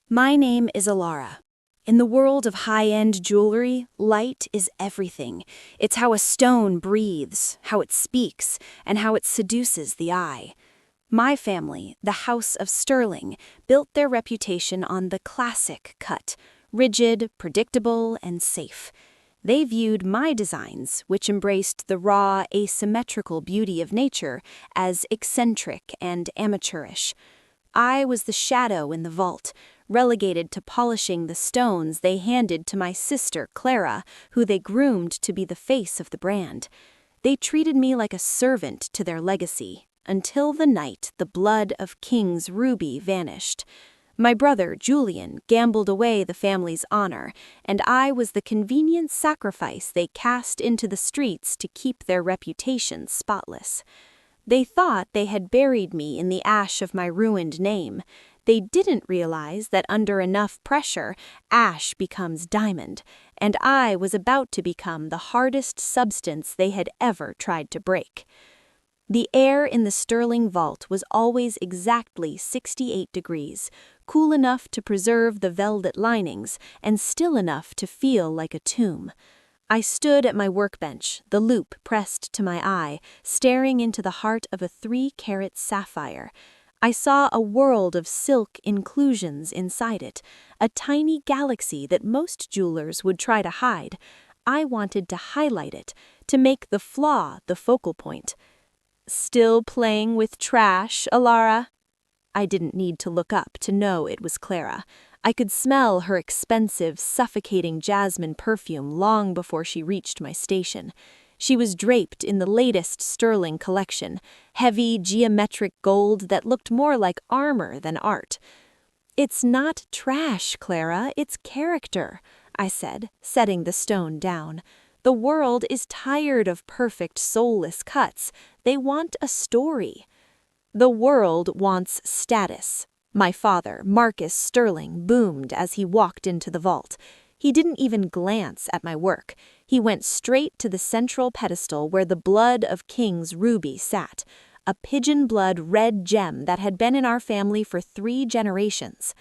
My name is Alara. In the world of high-end jewelry, light is everything. It's how a stone breathes, how it speaks, and how it seduces the eye. My family, the House of Sterling, built their reputation on the classic cut, rigid, predictable, and safe. They viewed my designs, which embraced the raw, asymmetrical beauty of nature, as eccentric and amateurish. I was the shadow in the vault, relegated to polishing the stones they handed to my sister Clara, who they groomed to be the face of the brand. They treated me like a servant to their legacy, until the night the blood of King's ruby vanished. My brother, Julian, gambled away the family's honor, and I was the convenient sacrifice they cast into the streets to keep their reputation spotless. They thought they had buried me in the ash of my ruined name. They didn't realize that under enough pressure, ash becomes diamond, and I was about to become the hardest substance they had ever tried to break. The air in the Sterling vault was always exactly 68 degrees, cool enough to preserve the velvet linings, and still enough to feel like a tomb. I stood at my workbench, the loop pressed to my eye, staring into the heart of a 3-carat sapphire. I saw a world of silk inclusions inside it, a tiny galaxy that most jewelers would try to hide. I wanted to highlight it, to make the flaw the focal point. "Still playing with trash, Alara?" I didn't need to look up to know it was Clara. I could smell her expensive, suffocating jasmine perfume long before she reached my station. She was draped in the latest Sterling collection, heavy, geometric gold that looked more like armor than art. "It's not trash, Clara, it's character," I said, setting the stone down. "The world is tired of perfect, soulless cuts. They want a story." "The world wants status," my father, Marcus Sterling, boomed as he walked into the vault. He didn't even glance at my work. He went straight to the central pedestal where the blood of King's ruby sat, a pigeon blood red gem that had been in our family for 3 generations.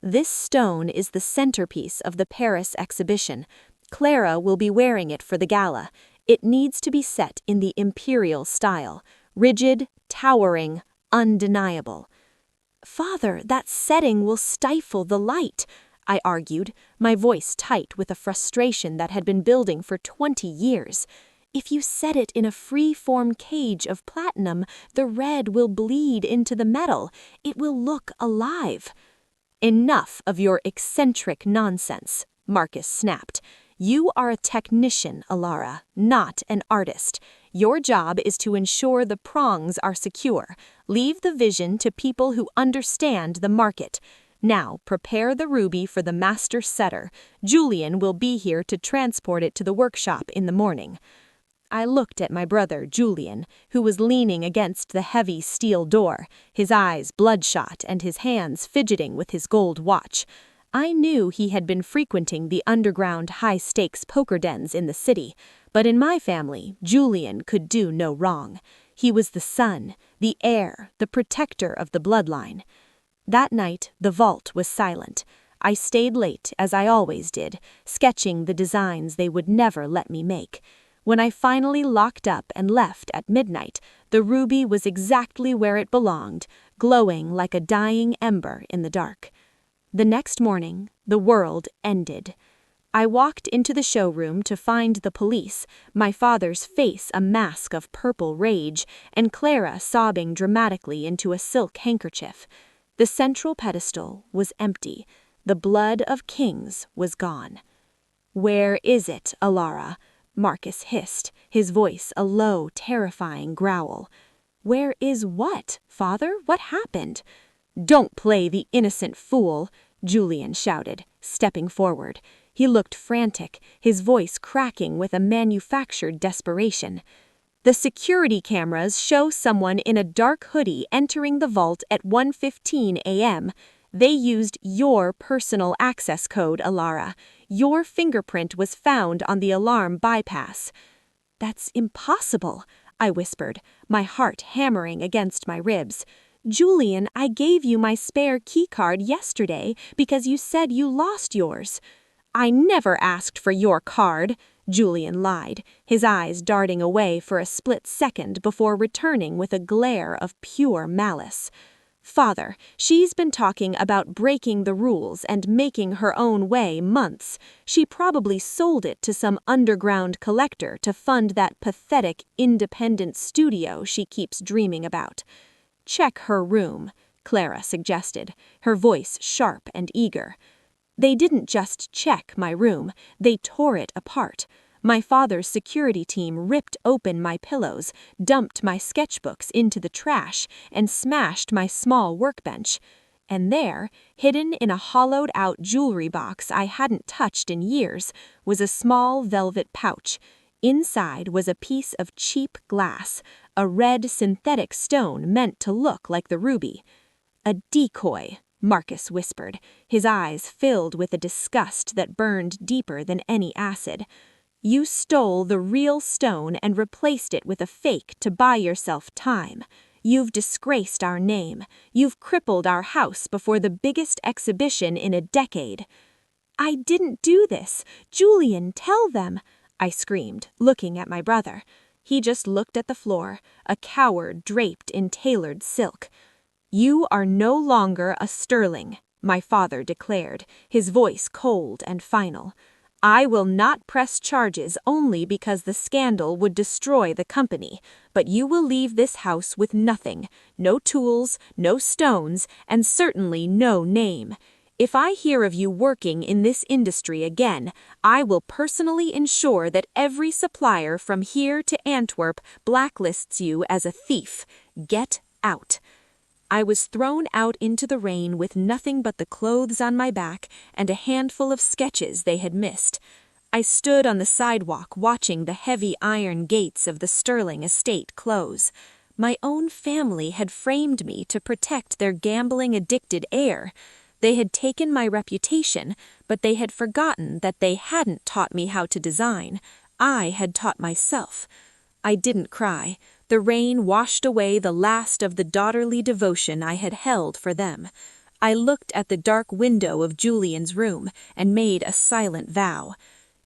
"This stone is the centerpiece of the Paris exhibition. Clara will be wearing it for the gala. It needs to be set in the imperial style, rigid, towering, undeniable." "Father, that setting will stifle the light," I argued, my voice tight with a frustration that had been building for 20 years. "If you set it in a free-form cage of platinum, the red will bleed into the metal. It will look alive." "Enough of your eccentric nonsense," Marcus snapped. "You are a technician, Alara, not an artist. Your job is to ensure the prongs are secure. Leave the vision to people who understand the market. Now prepare the ruby for the master setter. Julian will be here to transport it to the workshop in the morning." I looked at my brother, Julian, who was leaning against the heavy steel door, his eyes bloodshot and his hands fidgeting with his gold watch. I knew he had been frequenting the underground high-stakes poker dens in the city, but in my family, Julian could do no wrong. He was the son, the heir, the protector of the bloodline. That night, the vault was silent. I stayed late, as I always did, sketching the designs they would never let me make. When I finally locked up and left at midnight, the ruby was exactly where it belonged, glowing like a dying ember in the dark. The next morning, the world ended. I walked into the showroom to find the police, my father's face a mask of purple rage, and Clara sobbing dramatically into a silk handkerchief. The central pedestal was empty. The blood of kings was gone. "Where is it, Alara?" Marcus hissed, his voice a low, terrifying growl. "Where is what, father? What happened?" "Don't play the innocent fool," Julian shouted, stepping forward. He looked frantic, his voice cracking with a manufactured desperation. "The security cameras show someone in a dark hoodie entering the vault at 1:15 a.m. They used your personal access code, Alara. Your fingerprint was found on the alarm bypass." "That's impossible," I whispered, my heart hammering against my ribs. "Julian, I gave you my spare keycard yesterday because you said you lost yours." "I never asked for your card," Julian lied, his eyes darting away for a split second before returning with a glare of pure malice. "Father, she's been talking about breaking the rules and making her own way months. She probably sold it to some underground collector to fund that pathetic independent studio she keeps dreaming about." "Check her room," Clara suggested, her voice sharp and eager. "They didn't just check my room, they tore it apart. My father's security team ripped open my pillows, dumped my sketchbooks into the trash, and smashed my small workbench. And there, hidden in a hollowed-out jewelry box I hadn't touched in years, was a small velvet pouch. Inside was a piece of cheap glass, a red synthetic stone meant to look like the ruby." "A decoy," Marcus whispered, his eyes filled with a disgust that burned deeper than any acid. "You stole the real stone and replaced it with a fake to buy yourself time. You've disgraced our name. You've crippled our house before the biggest exhibition in a decade." "I didn't do this. Julian, tell them," I screamed, looking at my brother. He just looked at the floor, a coward draped in tailored silk. "You are no longer a Sterling," my father declared, his voice cold and final. "I will not press charges only because the scandal would destroy the company, but you will leave this house with nothing, no tools, no stones, and certainly no name. If I hear of you working in this industry again, I will personally ensure that every supplier from here to Antwerp blacklists you as a thief. Get out." I was thrown out into the rain with nothing but the clothes on my back and a handful of sketches they had missed. I stood on the sidewalk watching the heavy iron gates of the Sterling estate close. My own family had framed me to protect their gambling-addicted heir. They had taken my reputation, but they had forgotten that they hadn't taught me how to design. I had taught myself. I didn't cry. The rain washed away the last of the daughterly devotion I had held for them. I looked at the dark window of Julian's room and made a silent vow.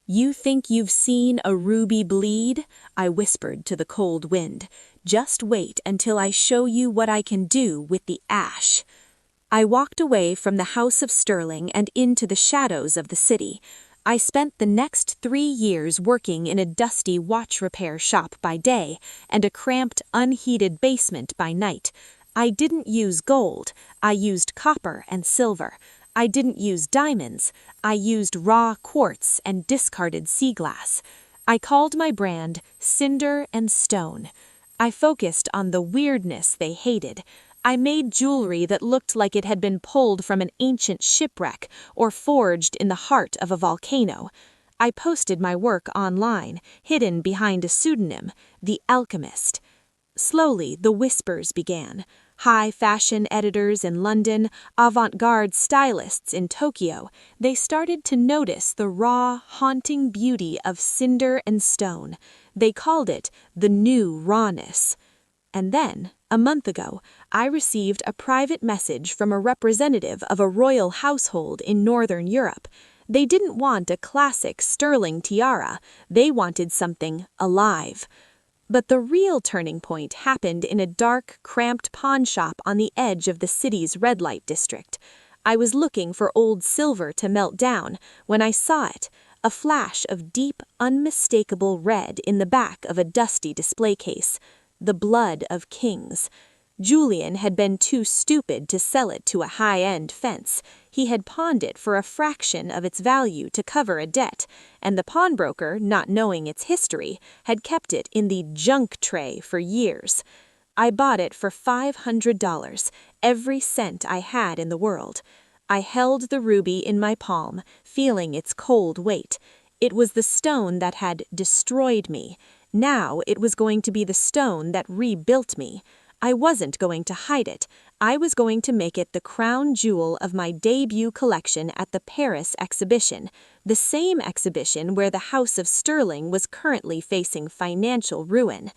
"You think you've seen a ruby bleed?" I whispered to the cold wind. "Just wait until I show you what I can do with the ash." I walked away from the House of Sterling and into the shadows of the city. I spent the next 3 years working in a dusty watch repair shop by day and a cramped, unheated basement by night. I didn't use gold. I used copper and silver. I didn't use diamonds. I used raw quartz and discarded sea glass. I called my brand Cinder and Stone. I focused on the weirdness they hated. I made jewelry that looked like it had been pulled from an ancient shipwreck or forged in the heart of a volcano. I posted my work online, hidden behind a pseudonym, The Alchemist. Slowly, the whispers began. High-fashion editors in London, avant-garde stylists in Tokyo, they started to notice the raw, haunting beauty of Cinder and Stone. They called it the new rawness. And then, a month ago, I received a private message from a representative of a royal household in Northern Europe. They didn't want a classic Sterling tiara, they wanted something alive. But the real turning point happened in a dark, cramped pawn shop on the edge of the city's red light district. I was looking for old silver to melt down when I saw it, a flash of deep, unmistakable red in the back of a dusty display case. The blood of kings. Julian had been too stupid to sell it to a high-end fence. He had pawned it for a fraction of its value to cover a debt, and the pawnbroker, not knowing its history, had kept it in the junk tray for years. I bought it for $500, every cent I had in the world. I held the ruby in my palm, feeling its cold weight. It was the stone that had destroyed me. Now it was going to be the stone that rebuilt me. I wasn't going to hide it. I was going to make it the crown jewel of my debut collection at the Paris exhibition, the same exhibition where the House of Sterling was currently facing financial ruin.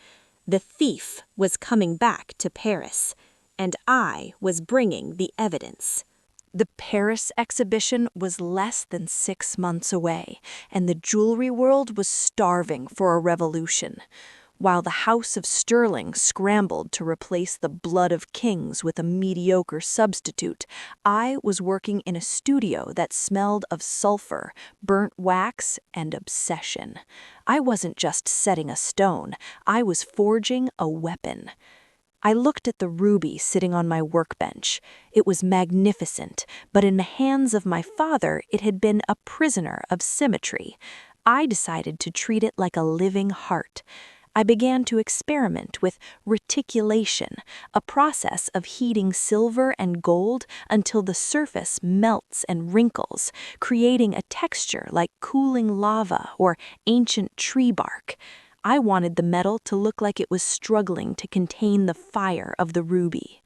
The thief was coming back to Paris. and I was bringing the evidence. The Paris exhibition was less than 6 months away, and the jewelry world was starving for a revolution. While the House of Sterling scrambled to replace the blood of kings with a mediocre substitute, I was working in a studio that smelled of sulfur, burnt wax, and obsession. I wasn't just setting a stone, I was forging a weapon. I looked at the ruby sitting on my workbench. It was magnificent, but in the hands of my father it had been a prisoner of symmetry. I decided to treat it like a living heart. I began to experiment with reticulation, a process of heating silver and gold until the surface melts and wrinkles, creating a texture like cooling lava or ancient tree bark. I wanted the metal to look like it was struggling to contain the fire of the ruby.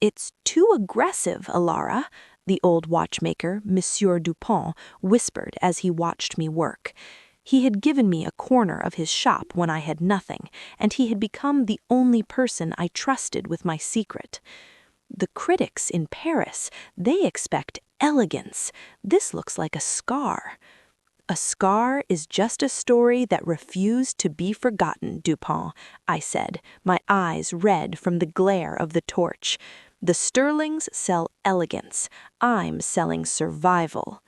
"It's too aggressive, Alara," the old watchmaker, Monsieur Dupont, whispered as he watched me work. He had given me a corner of his shop when I had nothing, and he had become the only person I trusted with my secret. "The critics in Paris, they expect elegance. This looks like a scar." "A scar is just a story that refused to be forgotten, Dupont," I said, my eyes red from the glare of the torch. "The Sterlings sell elegance. I'm selling survival."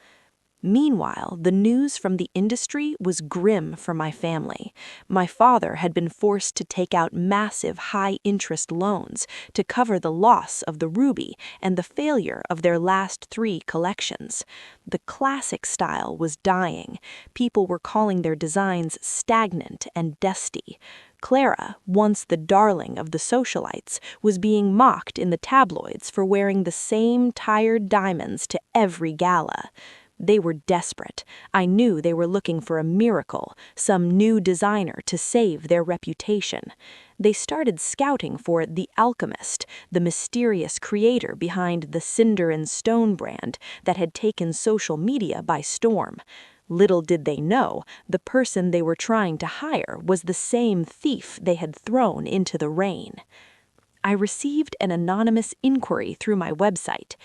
Meanwhile, the news from the industry was grim for my family. My father had been forced to take out massive high-interest loans to cover the loss of the ruby and the failure of their last 3 collections. The classic style was dying. People were calling their designs stagnant and dusty. Clara, once the darling of the socialites, was being mocked in the tabloids for wearing the same tired diamonds to every gala. They were desperate. I knew they were looking for a miracle, some new designer to save their reputation. They started scouting for the alchemist, the mysterious creator behind the Cinder and Stone brand that had taken social media by storm. Little did they know, the person they were trying to hire was the same thief they had thrown into the rain. I received an anonymous inquiry through my website.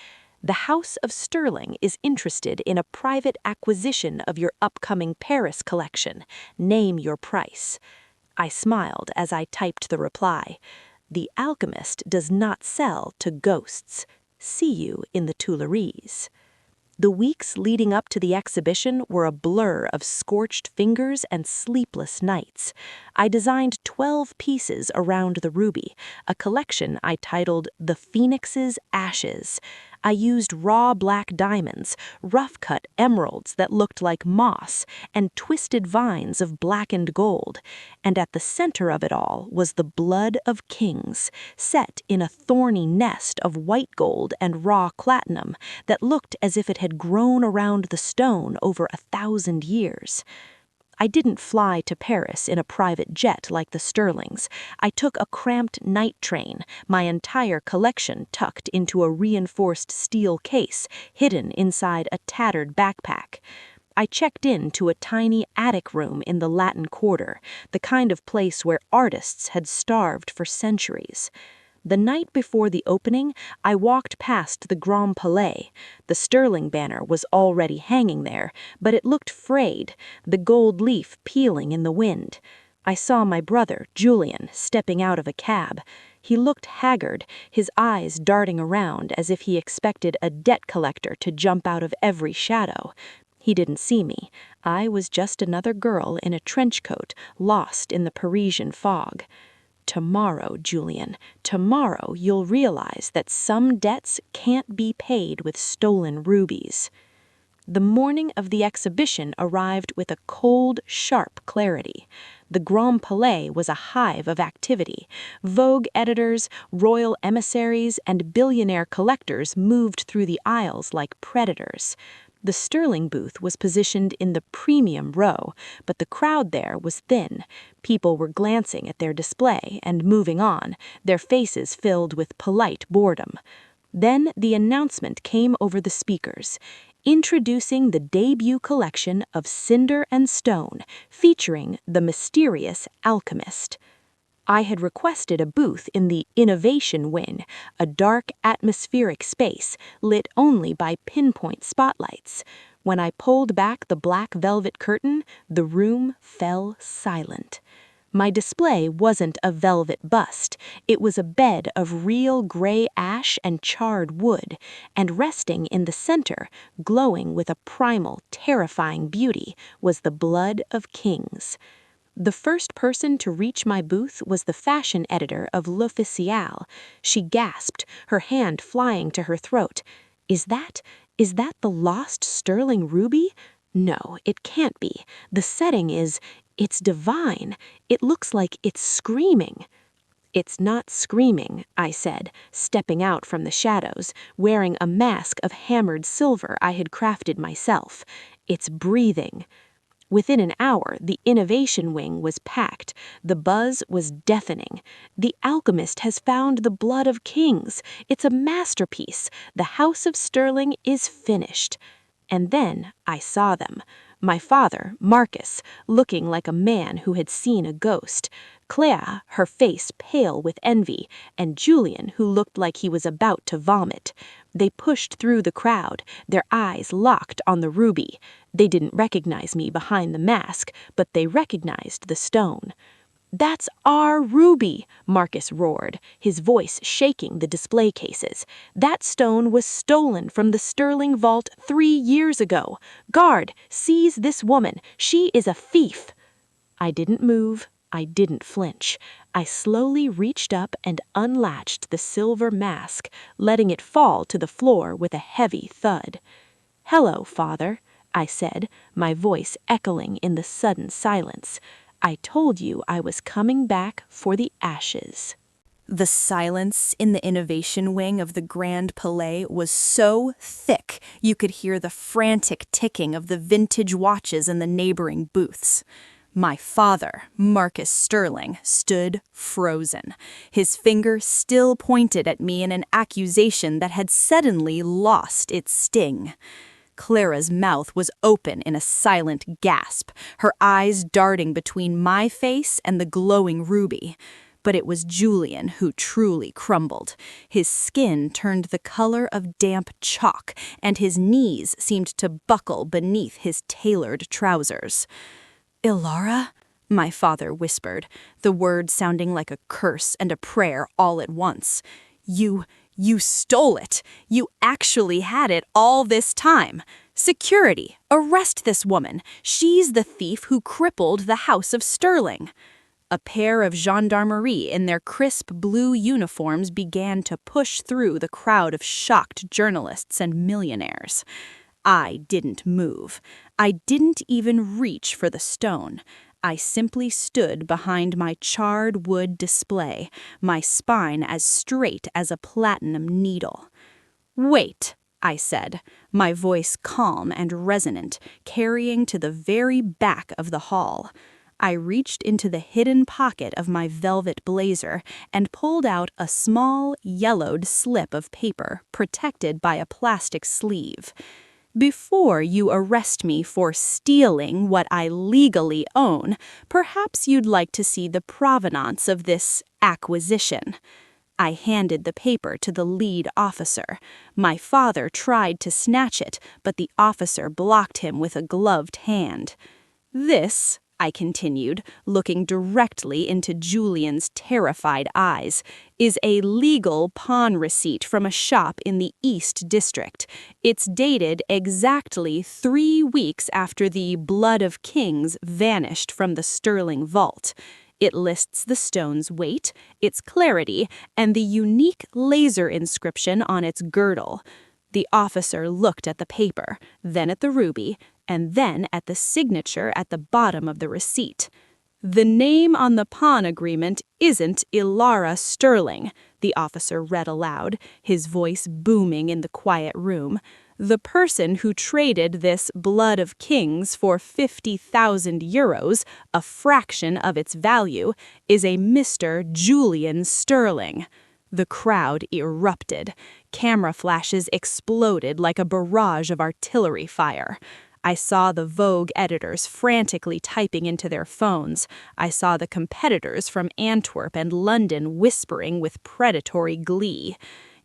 "The House of Sterling is interested in a private acquisition of your upcoming Paris collection. Name your price." I smiled as I typed the reply. "The alchemist does not sell to ghosts. See you in the Tuileries." The weeks leading up to the exhibition were a blur of scorched fingers and sleepless nights. I designed 12 pieces around the ruby, a collection I titled The Phoenix's Ashes. I used raw black diamonds, rough-cut emeralds that looked like moss, and twisted vines of blackened gold. And at the center of it all was the blood of kings, set in a thorny nest of white gold and raw platinum that looked as if it had grown around the stone over 1,000 years. I didn't fly to Paris in a private jet like the Sterlings. I took a cramped night train, my entire collection tucked into a reinforced steel case hidden inside a tattered backpack. I checked in to a tiny attic room in the Latin Quarter, the kind of place where artists had starved for centuries. The night before the opening, I walked past the Grand Palais. The Sterling banner was already hanging there, but it looked frayed, the gold leaf peeling in the wind. I saw my brother, Julian, stepping out of a cab. He looked haggard, his eyes darting around as if he expected a debt collector to jump out of every shadow. He didn't see me. I was just another girl in a trench coat, lost in the Parisian fog. "Tomorrow, Julian, tomorrow you'll realize that some debts can't be paid with stolen rubies." The morning of the exhibition arrived with a cold, sharp clarity. The Grand Palais was a hive of activity. Vogue editors, royal emissaries, and billionaire collectors moved through the aisles like predators. The Sterling booth was positioned in the premium row, but the crowd there was thin. People were glancing at their display and moving on, their faces filled with polite boredom. Then the announcement came over the speakers. Introducing the debut collection of Cinder and Stone, featuring the mysterious alchemist. I had requested a booth in the innovation wing, a dark atmospheric space lit only by pinpoint spotlights. When I pulled back the black velvet curtain, the room fell silent. My display wasn't a velvet bust. It was a bed of real gray ash and charred wood, and resting in the center, glowing with a primal, terrifying beauty, was the blood of kings. The first person to reach my booth was the fashion editor of L'Official. She gasped, her hand flying to her throat. Is that the lost sterling ruby? No, it can't be. The setting it's divine. It looks like it's screaming. It's not screaming, I said, stepping out from the shadows, wearing a mask of hammered silver I had crafted myself. It's breathing. Within an hour, the innovation wing was packed. The buzz was deafening. The alchemist has found the blood of kings. It's a masterpiece. The House of Sterling is finished. And then I saw them. My father, Marcus, looking like a man who had seen a ghost. Clea, her face pale with envy, and Julian, who looked like he was about to vomit. They pushed through the crowd, their eyes locked on the ruby. They didn't recognize me behind the mask, but they recognized the stone. "That's our ruby," Marcus roared, his voice shaking the display cases. "That stone was stolen from the Sterling Vault 3 years ago. Guard, seize this woman. She is a thief." I didn't move. I didn't flinch. I slowly reached up and unlatched the silver mask, letting it fall to the floor with a heavy thud. "Hello, Father," I said, my voice echoing in the sudden silence. "I told you I was coming back for the ashes." The silence in the innovation wing of the Grand Palais was so thick you could hear the frantic ticking of the vintage watches in the neighboring booths. My father, Marcus Sterling, stood frozen, his finger still pointed at me in an accusation that had suddenly lost its sting. Clara's mouth was open in a silent gasp, her eyes darting between my face and the glowing ruby. But it was Julian who truly crumbled. His skin turned the color of damp chalk, and his knees seemed to buckle beneath his tailored trousers. "Ilara?" my father whispered, the words sounding like a curse and a prayer all at once. You stole it. You actually had it all this time. Security, arrest this woman. She's the thief who crippled the House of Sterling." A pair of gendarmerie in their crisp blue uniforms began to push through the crowd of shocked journalists and millionaires. I didn't move. I didn't even reach for the stone. I simply stood behind my charred wood display, my spine as straight as a platinum needle. "Wait," I said, my voice calm and resonant, carrying to the very back of the hall. I reached into the hidden pocket of my velvet blazer and pulled out a small, yellowed slip of paper protected by a plastic sleeve. "Before you arrest me for stealing what I legally own, perhaps you'd like to see the provenance of this acquisition." I handed the paper to the lead officer. My father tried to snatch it, but the officer blocked him with a gloved hand. "This," I continued, looking directly into Julian's terrified eyes, "is a legal pawn receipt from a shop in the East District. It's dated exactly 3 weeks after the Blood of Kings vanished from the Sterling Vault. It lists the stone's weight, its clarity, and the unique laser inscription on its girdle." The officer looked at the paper, then at the ruby, and then at the signature at the bottom of the receipt. "The name on the pawn agreement isn't Ilara Sterling," the officer read aloud, his voice booming in the quiet room. "The person who traded this Blood of Kings for 50,000 euros, a fraction of its value, is a Mr. Julian Sterling." The crowd erupted. Camera flashes exploded like a barrage of artillery fire. I saw the Vogue editors frantically typing into their phones. I saw the competitors from Antwerp and London whispering with predatory glee.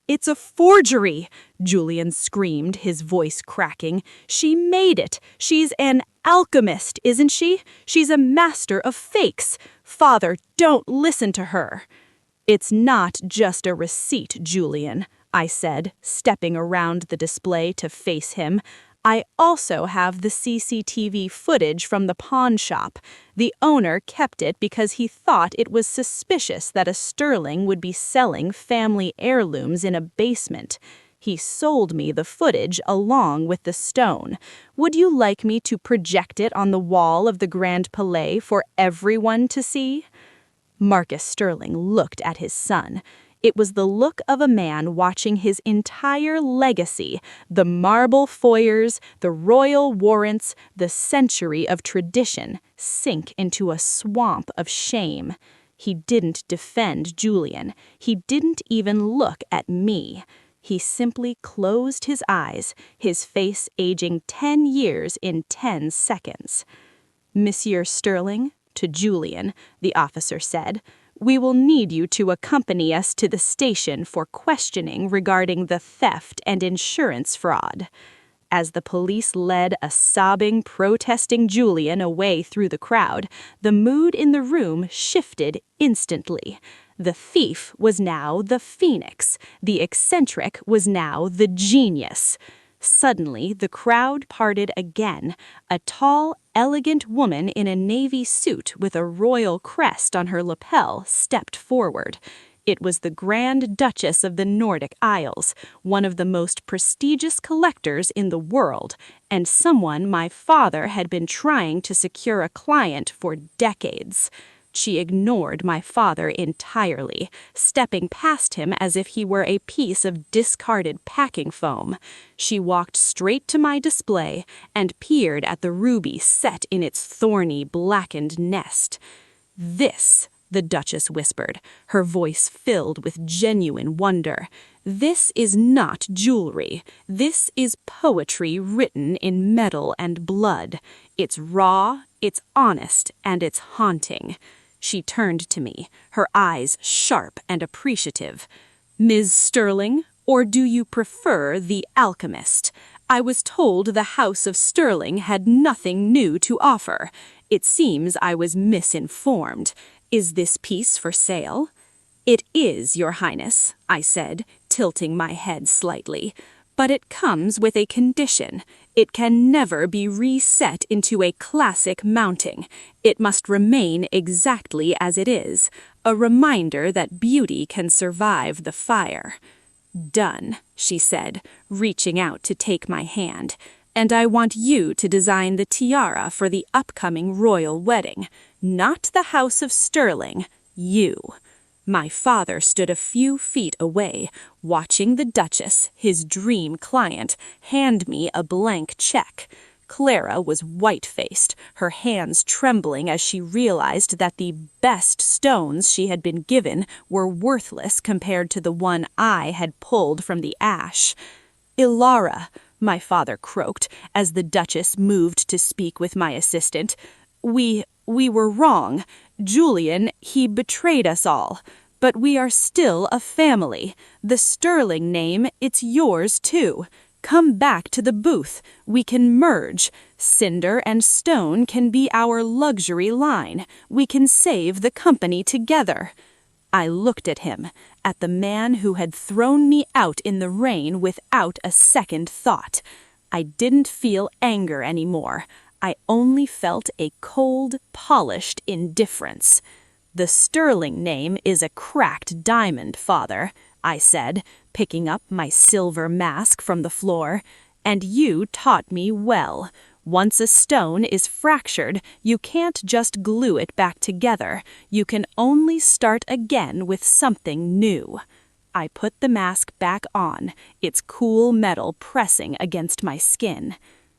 "It's a forgery!" Julian screamed, his voice cracking. "She made it! She's an alchemist, isn't she? She's a master of fakes! Father, don't listen to her!" "It's not just a receipt, Julian," I said, stepping around the display to face him. "I also have the CCTV footage from the pawn shop. The owner kept it because he thought it was suspicious that a Sterling would be selling family heirlooms in a basement. He sold me the footage along with the stone. Would you like me to project it on the wall of the Grand Palais for everyone to see?" Marcus Sterling looked at his son. It was the look of a man watching his entire legacy, the marble foyers, the royal warrants, the century of tradition, sink into a swamp of shame. He didn't defend Julian. He didn't even look at me. He simply closed his eyes, his face aging 10 years in 10 seconds. "Monsieur Sterling," to Julian, the officer said, "we will need you to accompany us to the station for questioning regarding the theft and insurance fraud." As the police led a sobbing, protesting Julian away through the crowd, the mood in the room shifted instantly. The thief was now the phoenix. The eccentric was now the genius. Suddenly, the crowd parted again. A tall, elegant woman in a navy suit with a royal crest on her lapel stepped forward. It was the Grand Duchess of the Nordic Isles, one of the most prestigious collectors in the world, and someone my father had been trying to secure a client for decades. She ignored my father entirely, stepping past him as if he were a piece of discarded packing foam. She walked straight to my display and peered at the ruby set in its thorny, blackened nest. "This," the Duchess whispered, her voice filled with genuine wonder, "this is not jewelry. This is poetry written in metal and blood. It's raw, it's honest, and it's haunting." She turned to me, her eyes sharp and appreciative. "Ms. Sterling, or do you prefer the alchemist? I was told the House of Sterling had nothing new to offer. It seems I was misinformed. Is this piece for sale?" "It is, Your Highness," I said, tilting my head slightly. "But it comes with a condition. It can never be reset into a classic mounting. It must remain exactly as it is, a reminder that beauty can survive the fire." "Done," she said, reaching out to take my hand. "And I want you to design the tiara for the upcoming royal wedding. Not the House of Sterling, you." My father stood a few feet away, watching the Duchess, his dream client, hand me a blank check. Clara was white-faced, her hands trembling as she realized that the best stones she had been given were worthless compared to the one I had pulled from the ash. "Ilara," my father croaked as the Duchess moved to speak with my assistant. We were wrong. Julian, he betrayed us all. But we are still a family. The Sterling name, it's yours too. Come back to the booth. We can merge. Cinder and stone can be our luxury line. We can save the company together." I looked at him, at the man who had thrown me out in the rain without a second thought. I didn't feel anger anymore. I only felt a cold, polished indifference. "The Sterling name is a cracked diamond, Father," I said, picking up my silver mask from the floor. "And you taught me well. Once a stone is fractured, you can't just glue it back together. You can only start again with something new." I put the mask back on, its cool metal pressing against my skin.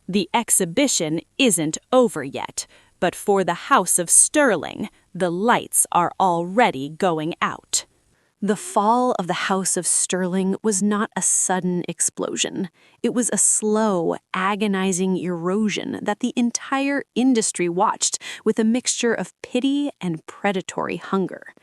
"The exhibition isn't over yet, but for the House of Sterling, the lights are already going out." The fall of the House of Sterling was not a sudden explosion. It was a slow, agonizing erosion that the entire industry watched with a mixture of pity and predatory hunger.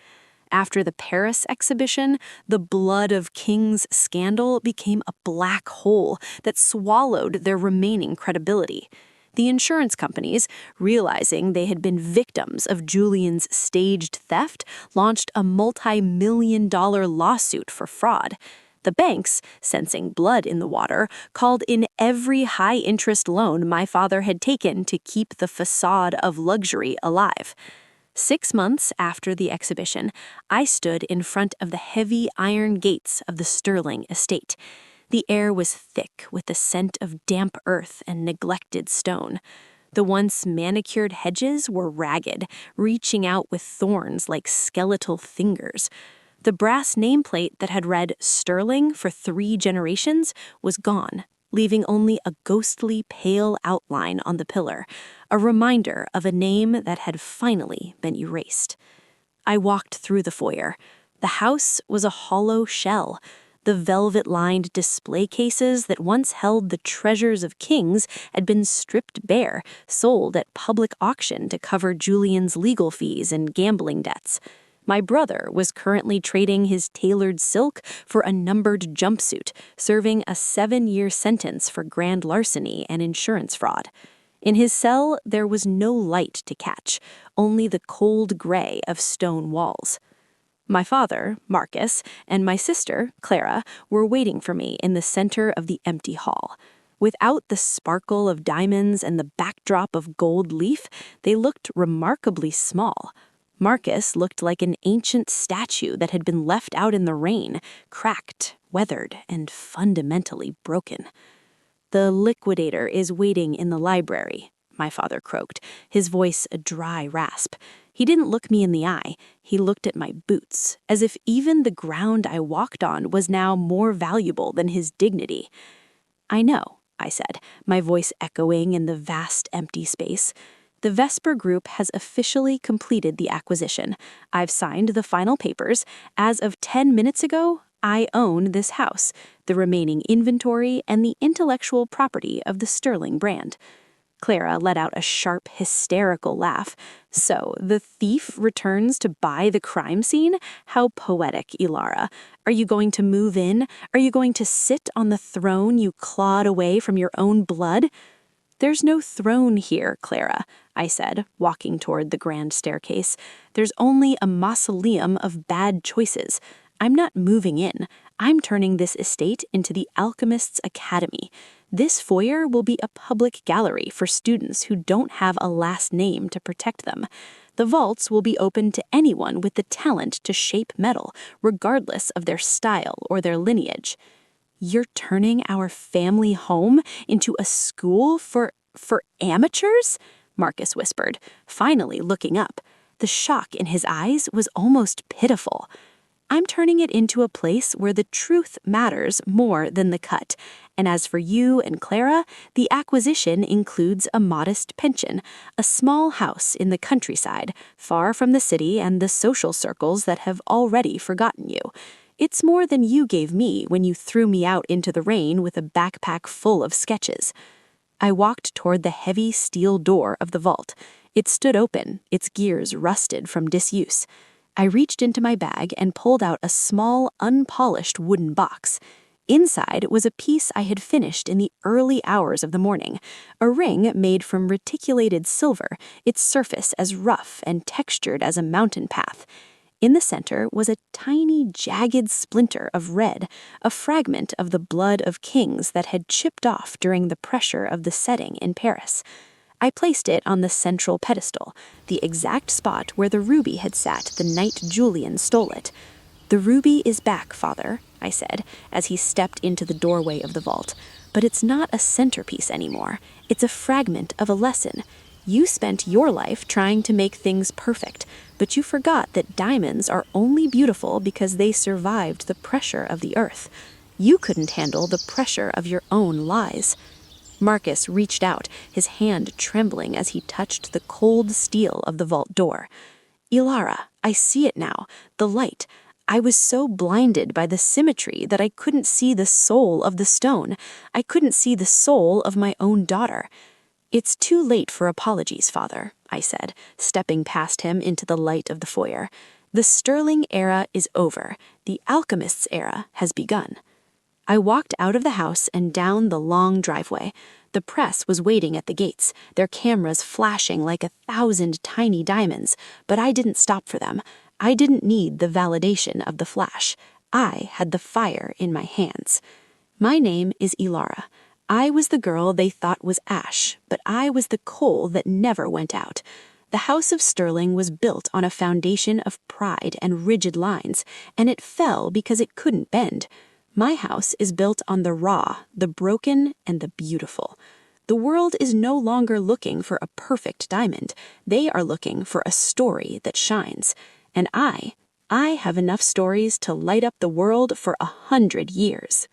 After the Paris exhibition, the Blood of Kings scandal became a black hole that swallowed their remaining credibility. The insurance companies, realizing they had been victims of Julian's staged theft, launched a multi-million-dollar lawsuit for fraud. The banks, sensing blood in the water, called in every high-interest loan my father had taken to keep the facade of luxury alive. 6 months after the exhibition, I stood in front of the heavy iron gates of the Sterling estate. The air was thick with the scent of damp earth and neglected stone. The once manicured hedges were ragged, reaching out with thorns like skeletal fingers. The brass nameplate that had read Sterling for 3 generations was gone, leaving only a ghostly pale outline on the pillar, a reminder of a name that had finally been erased. I walked through the foyer. The house was a hollow shell. The velvet-lined display cases that once held the treasures of kings had been stripped bare, sold at public auction to cover Julian's legal fees and gambling debts. My brother was currently trading his tailored silk for a numbered jumpsuit, serving a 7-year sentence for grand larceny and insurance fraud. In his cell, there was no light to catch, only the cold gray of stone walls. My father, Marcus, and my sister, Clara, were waiting for me in the center of the empty hall. Without the sparkle of diamonds and the backdrop of gold leaf, they looked remarkably small. Marcus looked like an ancient statue that had been left out in the rain, cracked, weathered, and fundamentally broken. "The liquidator is waiting in the library," my father croaked, his voice a dry rasp. He didn't look me in the eye. He looked at my boots, as if even the ground I walked on was now more valuable than his dignity. "I know," I said, my voice echoing in the vast empty space. "The Vesper Group has officially completed the acquisition. I've signed the final papers. As of 10 minutes ago, I own this house, the remaining inventory, and the intellectual property of the Sterling brand." Clara let out a sharp, hysterical laugh. "So, the thief returns to buy the crime scene? How poetic, Ilara. Are you going to move in? Are you going to sit on the throne you clawed away from your own blood?" "There's no throne here, Clara," I said, walking toward the grand staircase. "There's only a mausoleum of bad choices. I'm not moving in. I'm turning this estate into the Alchemist's Academy. This foyer will be a public gallery for students who don't have a last name to protect them. The vaults will be open to anyone with the talent to shape metal, regardless of their style or their lineage." "You're turning our family home into a school for amateurs?" Marcus whispered, finally looking up. The shock in his eyes was almost pitiful. "I'm turning it into a place where the truth matters more than the cut. And as for you and Clara, the acquisition includes a modest pension, a small house in the countryside, far from the city and the social circles that have already forgotten you. It's more than you gave me when you threw me out into the rain with a backpack full of sketches." I walked toward the heavy steel door of the vault. It stood open, its gears rusted from disuse. I reached into my bag and pulled out a small, unpolished wooden box. Inside was a piece I had finished in the early hours of the morning, a ring made from reticulated silver, its surface as rough and textured as a mountain path. In the center was a tiny, jagged splinter of red, a fragment of the blood of kings that had chipped off during the pressure of the setting in Paris. I placed it on the central pedestal, the exact spot where the ruby had sat the night Julian stole it. "The ruby is back, Father," I said, as he stepped into the doorway of the vault. "But it's not a centerpiece anymore. It's a fragment of a lesson. You spent your life trying to make things perfect, but you forgot that diamonds are only beautiful because they survived the pressure of the earth. You couldn't handle the pressure of your own lies." Marcus reached out, his hand trembling as he touched the cold steel of the vault door. "Ilara, I see it now. The light. I was so blinded by the symmetry that I couldn't see the soul of the stone. I couldn't see the soul of my own daughter. "It's too late for apologies, Father," I said, stepping past him into the light of the foyer. "The sterling era is over. The alchemist's era has begun." I walked out of the house and down the long driveway. The press was waiting at the gates, their cameras flashing like 1,000 tiny diamonds, but I didn't stop for them. I didn't need the validation of the flash. I had the fire in my hands. My name is Ilara. I was the girl they thought was ash, but I was the coal that never went out. The House of Sterling was built on a foundation of pride and rigid lines, and it fell because it couldn't bend. My house is built on the raw, the broken, and the beautiful. The world is no longer looking for a perfect diamond. They are looking for a story that shines. And I have enough stories to light up the world for 100 years.